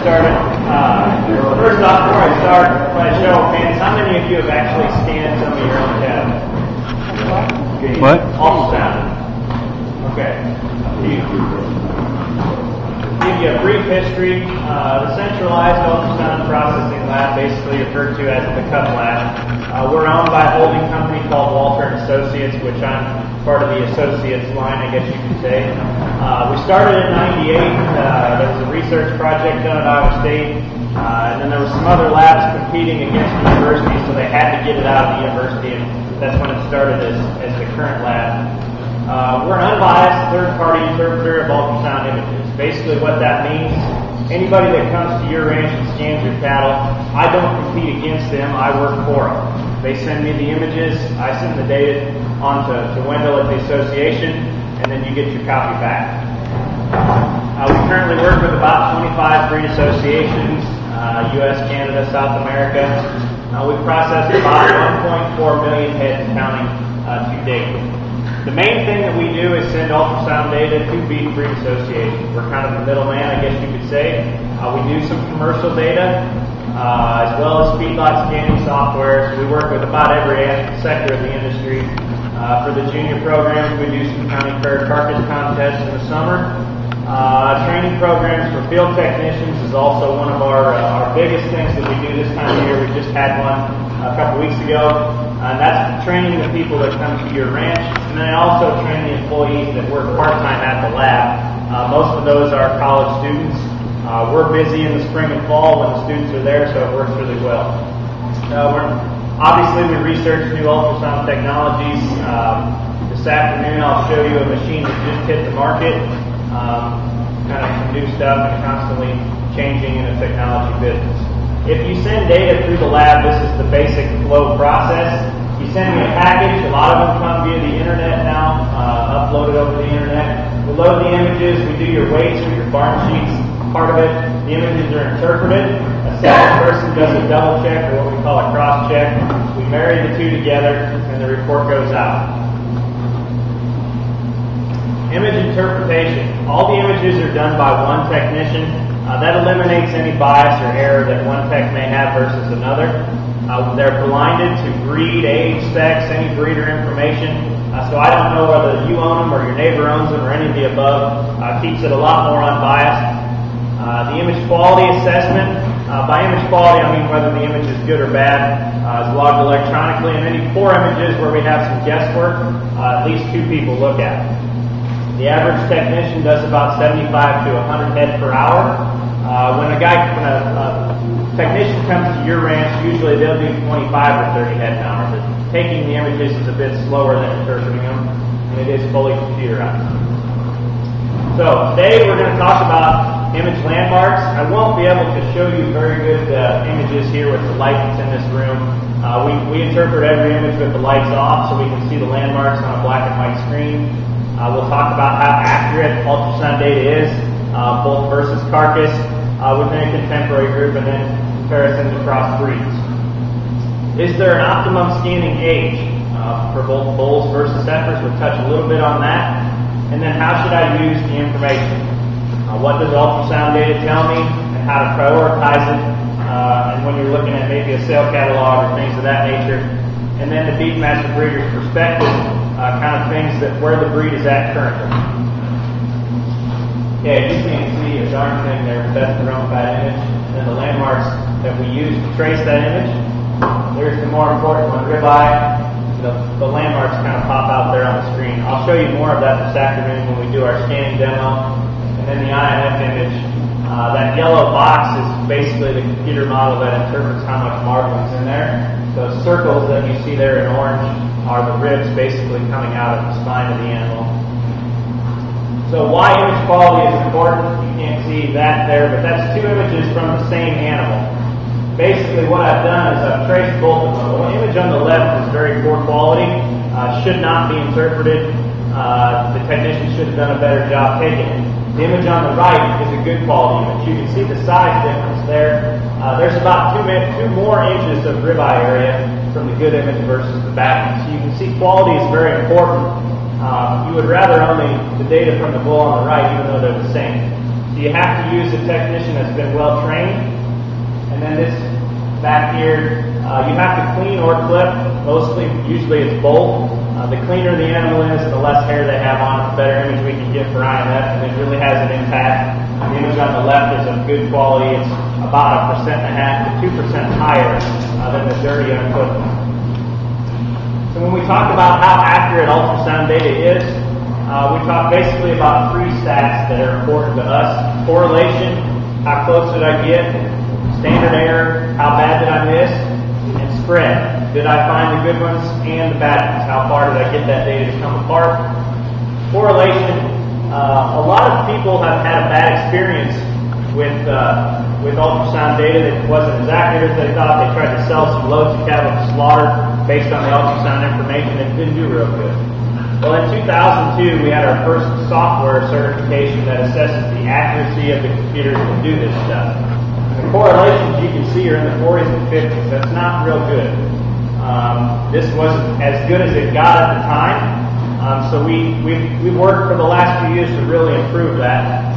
started. First off, before I start, my show of hands, how many of you have actually scanned some of your own data? What? Ultrasound. Okay. Give you a brief history. The centralized ultrasound processing lab, basically referred to as the CUP lab. We're owned by a holding company called Walter & Associates, which I'm part of the associates line, I guess you could say. We started in '98. There was a research project done at Iowa State, and then there were some other labs competing against universities, so they had to get it out of the university, and that's when it started as the current lab. We're an unbiased third-party interpreter of ultrasound images. Basically what that means, anybody that comes to your ranch and scans your cattle, I don't compete against them, I work for them. They send me the images, I send the data on to Wendell at the association, and then you get your copy back. We currently work with about 25 breed associations, U.S., Canada, South America. We've processed about 1.4 million heads counting to date. The main thing that we do is send ultrasound data to beef breed associations. We're kind of the middleman, I guess you could say. We do some commercial data, as well as feedlot scanning software. So we work with about every sector of the industry. For the junior programs, we do some county fair carcass contests in the summer. Training programs for field technicians is also one of our biggest things that we do this time of year. We just had one a couple weeks ago, and that's training the people that come to your ranch, and then I also train the employees that work part-time at the lab. Most of those are college students. We're busy in the spring and fall when the students are there, so it works really well. Obviously, we research new ultrasound technologies. This afternoon, I'll show you a machine that just hit the market. Kind of some new stuff and constantly changing in the technology business. If you send data through the lab, this is the basic flow process. You send me a package. A lot of them come via the internet now, uploaded over the internet. We load the images. We do your weights or your barn sheets. Part of it, the images are interpreted. A second person does a double check, or what we call a cross check. We marry the two together, and the report goes out. Image interpretation. All the images are done by one technician. That eliminates any bias or error that one tech may have versus another. They're blinded to breed, age, sex, any breeder information. So I don't know whether you own them or your neighbor owns them or any of the above. Keeps it a lot more unbiased. The image quality assessment. By image quality, I mean whether the image is good or bad. Is logged electronically. And any poor images where we have some guesswork, at least 2 people look at it. The average technician does about 75 to 100 head per hour. When a technician comes to your ranch, usually they'll do 25 or 30 head an hour. But taking the images is a bit slower than interpreting them, and it is fully computerized. So today we're going to talk about image landmarks. I won't be able to show you very good images here with the light that's in this room. We interpret every image with the lights off so we can see the landmarks on a black and white screen. We'll talk about how accurate ultrasound data is, both versus carcass within a contemporary group, and then comparisons across breeds. Is there an optimum scanning age for both bulls versus heifers? We'll touch a little bit on that. And then how should I use the information? What does ultrasound data tell me, and how to prioritize it, and when you're looking at maybe a sale catalog or things of that nature. And then the beef master breeder's perspective, kind of things that where the breed is at currently. Okay, you can't see a darn thing there, but that's the wrong fat image. And then the landmarks that we use to trace that image. There's the more important one, ribeye. The landmarks kind of pop out there on the screen. I'll show you more of that this afternoon when we do our scanning demo. And then the INF image. That yellow box is basically the computer model that interprets how much marbling's in there. Those circles that you see there in orange are the ribs basically coming out of the spine of the animal. So why image quality is important, you can't see that there, but that's 2 images from the same animal. Basically what I've done is I've traced both of them. The image on the left is very poor quality, should not be interpreted. The technician should have done a better job taking it. The image on the right is a good quality image. You can see the size difference there. There's about 2 more inches of ribeye area from the good image versus the bad one. So you can see quality is very important. You would rather only the data from the bull on the right, even though they're the same. So you have to use a technician that's been well trained. And then this back here, you have to clean or clip. Usually it's both. The cleaner the animal is, the less hair they have on it, the better image we can get for IMF, and it really has an impact. The image on the left is of good quality. It's about 1.5% to 2% higher than the dirty uncooked one. So when we talk about how accurate ultrasound data is, we talk basically about three stats that are important to us. Correlation, how close did I get? Standard error, how bad did I miss? And spread. Did I find the good ones and the bad ones? How far did I get that data to come apart? Correlation. A lot of people have had a bad experience with ultrasound data that wasn't as accurate as they thought. They tried to sell some loads of cattle to slaughter based on the ultrasound information and it didn't do real good. Well, in 2002, we had our first software certification that assesses the accuracy of the computers that do this stuff. The correlations you can see are in the 40s and 50s. That's not real good. This wasn't as good as it got at the time. So we've worked for the last few years to really improve that.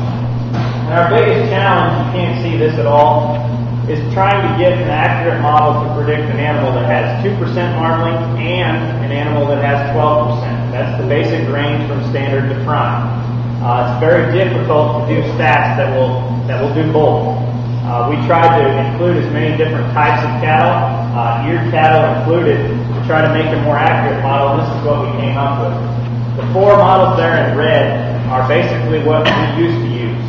And our biggest challenge, you can't see this at all, is trying to get an accurate model to predict an animal that has 2% marbling and an animal that has 12%. That's the basic range from standard to prime. It's very difficult to do stats that will do both. We tried to include as many different types of cattle, eared cattle included, to try to make a more accurate model, and this is what we came up with. The 4 models there in red are basically what we used to use.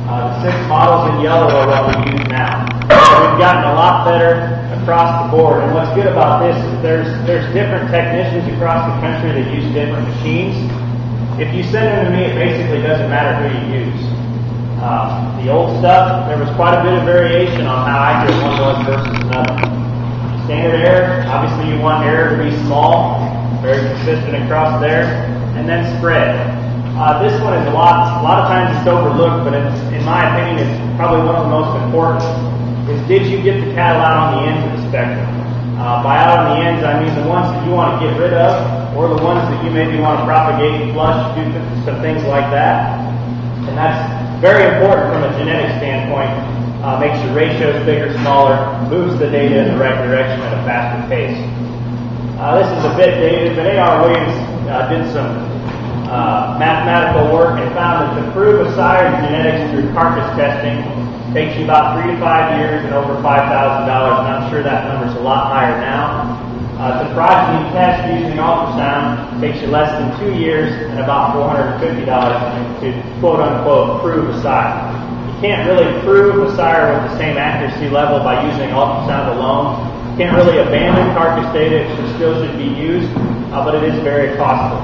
The 6 models in yellow are what we use now. So we've gotten a lot better across the board, and what's good about this is there's different technicians across the country that use different machines. If you send them to me, it basically doesn't matter who you use. The old stuff, there was quite a bit of variation on how accurate one was versus another. Standard error, obviously you want error to be small, very consistent across there, and then spread. This one is a lot of times it's overlooked, but in my opinion, it's probably one of the most important, is did you get the cattle out on the ends of the spectrum? By out on the ends, I mean the ones that you want to get rid of, or the ones that you maybe want to propagate, flush, do some things like that. And that's very important from a genetic standpoint. Makes your ratios bigger, smaller, moves the data in the right direction at a faster pace. This is a bit dated, but A.R. Williams did some mathematical work and found that to prove a sire genetics through carcass testing takes you about 3 to 5 years and over $5,000, and I'm sure that number's a lot higher now. The progeny test using ultrasound takes you less than 2 years and about $450 to quote-unquote prove a sire. You can't really prove a sire with the same accuracy level by using ultrasound alone. You can't really abandon carcass data, it still should be used, but it is very costly.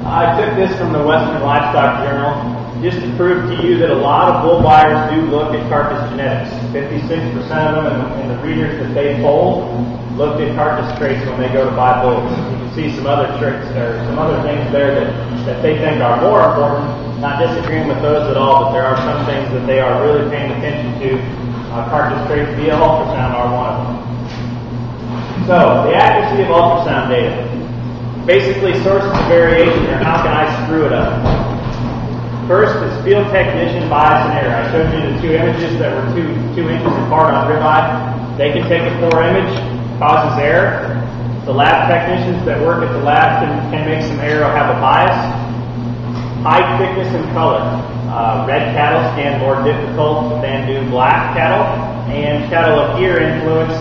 I took this from the Western Livestock Journal just to prove to you that a lot of bull buyers do look at carcass genetics. 56% of them in the breeders that they polled looked at carcass traits when they go to buy bulls. You can see some other traits or some other things there that they think are more important. Not disagreeing with those at all, but there are some things that they are really paying attention to. Carcass traits via ultrasound are one of them. So, the accuracy of ultrasound data. Basically, sources of variation, or how can I screw it up? First, it's field technician bias and error. I showed you the 2 images that were 2 inches apart on ribeye. They can take a poor image, causes error. The lab technicians that work at the lab can make some error or have a bias. Height, thickness, and color. Red cattle scan more difficult than do black cattle, and cattle of ear influence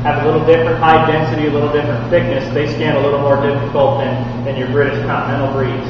have a little different height density, a little different thickness. They scan a little more difficult than your British continental breeds.